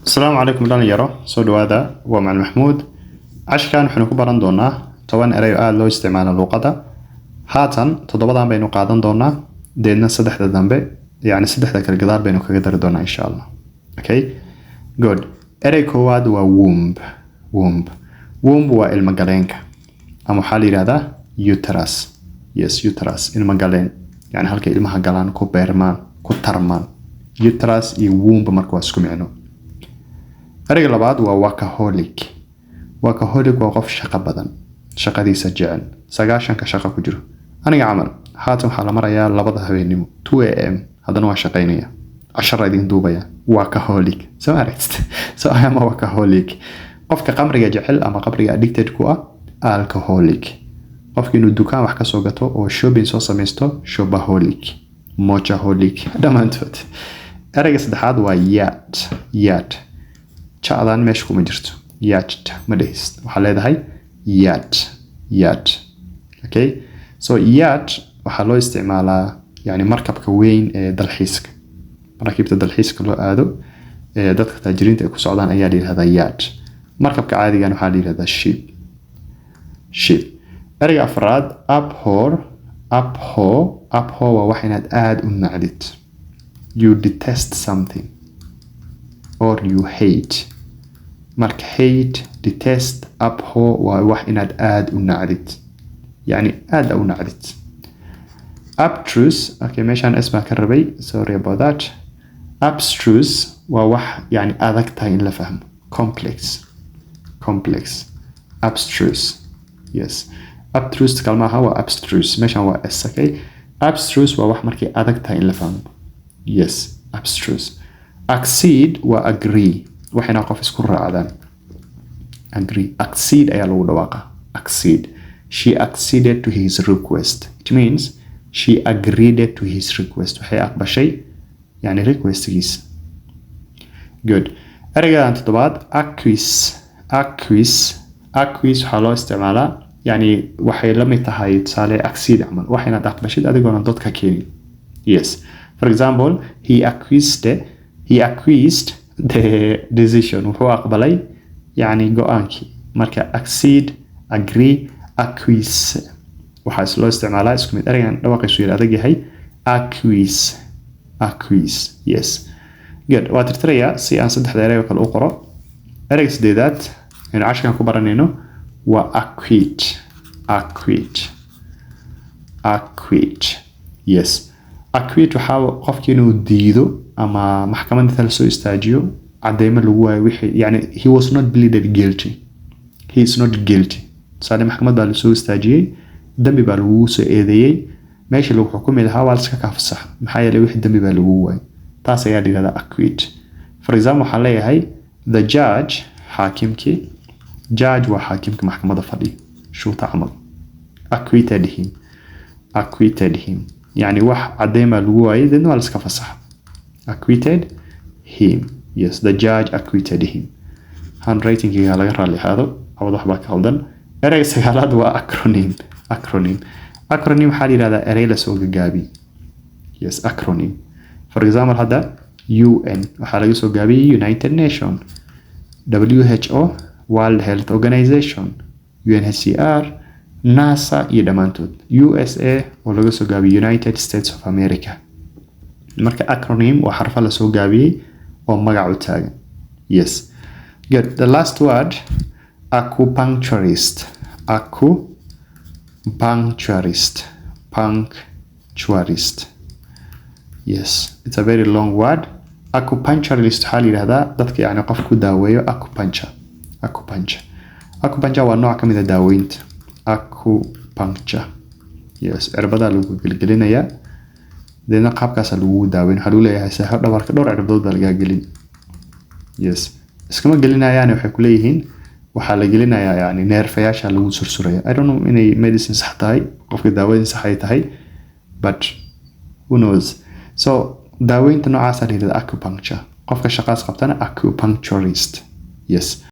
السلام عليكم dhalinyaro soo dhawaada waa macalin maxmuud cashkan waxaanu ku baran doonaa 10 eray oo aad loo isticmaalo luqada haatan toddobadan baynu qaadan doonaa deedna saddexda dambe yani saddexda kala gadaal baynu kaga dari doonaa insha Allah okay good eray koowaad waa womb waa ilma galeenka ama waxa la yiraahdaa uterus ilma galeen yani halka ilmaha galaan ku beermaan ku tarmaan uterus iyo womb marka waa isku micno erayga labaad waa workaholic waa qof shaqo badan shaqadiisa jecel 9 ka shaqo ku jiro aniga camal haatan waxa la marayaa 2 habeenimo 2 am hadana waa shaqeynaya 10 idin duubaya workaholic so I am a workaholic qofka qamriga jecel ama qamriga addicted ku ah alcoholic qofka inuu dukaan wax ka soo gato oo shopping soo sameysto shopaholic mochaholic dhamaantood erayga saddexaad waa yacht chaadan meesha kuma jirto yacht ma dhehist waxa leedahay yacht okay so yacht waxa loo isticmaalaa yani markabka weyn ee dalxiiska markabta dalxiiska loo aado dadka taajiriinta ay ku socdaan ayaa la yiraahdaa yacht markabka caadiga waxa la yiraahdaa ship erayga afraad abhor waa wax inaad aad u nacdid you detest something or you hate marka hate detest abhor waa wax inaad aad u nacdid yani aad u nacdid abstruse okay meeshaan isma ka rabay sorry about that abstruse waa wax yani adag tahay in la fahmo complex abstruse yes abstruse kalmaha waa abstruse meeshaan waa s okay abstruse waa wax markii adag tahay in la fahmo yes abstruse accede waa agree waxayna qof isku raacdaan accede ayaa lagu dhawaaqa accede she acceded to his request it means she agreed to his request waxay aqbashay yani requestgiisa good eraygan toddobaad acquiesce waxaa loo isticmaalaa yani waxay la mid tahay tusaale accede camal waxayna aqbashid adigoona dadka keenin yes for example he acquiesced the decision wuxuu aqbalay yani go'aankii marka accede agree acquiesce waxaa loo isticmaalaa isku mid eraygan dhawaqiisu yar adag yahay acquiesce yes good waa tirtiraya si aan saddexda eray oo kale u qoro erayga sadeedaad inuu cashkan ku baranayno waa acquit yes acquit waxa qofkii inuu diido ama maxkamadda la soo istaajiyo cadeymo lagu waayo wixii yani he was not pleaded guilty he is not guilty saali maxkamadda la soo istaajiyay dambi baa lagu soo eedeeyay meesha lagu xukumay lahaa waa iska kaafsax maxaa yeelay wixii dambi baa lagu waayay taas ayaa dhigada acquit for example waxa leeyahay the judge waa xaakimka maxkamadda fadhiya shuuta camal acquitted him yani wax cadeyma lagu waayay dadna waa iska fasax acquitted him yes the judge acquitted him handwriting-ga laga raali ahaado awad waxba ka qaldan erayga sagaalaad waa acronym waxaa la yiraahdaa eray la soo gaabiyo yes acronym for example hadda UN waxaa laga soo gaabiyay United Nations WHO World Health Organization UNHCR NASA iyo dhamaantood USA oo laga soo gaabiyay United States of America marka acronym waa xarfa la soo gaabiyay oo magac u taagan yes good the last word acupuncturist yes it's a very long word acupuncturist waxaa la yiraahdaa dadka yani qof ku daaweeyo acupuncture waa nooc ka mid ah daaweynta acupuncture yes cirbada lagu gelgelinayaa deedna qaabkaas lagu daaweyn waxa lagu leeyahay saaxo dhabarka dhowr cirbadood baa laga gelin yes iskama gelinayaan waxay ku leeyihiin waxa la gelinayaa yani neerfayaasha lagu sursuraya I don't know inay medicine sax tahay qofka daaweyn sax ay tahay but who knows so daaweynta noocaas ah la yiraahdaa acupuncture qofka shaqaas qabtana acupuncturist yes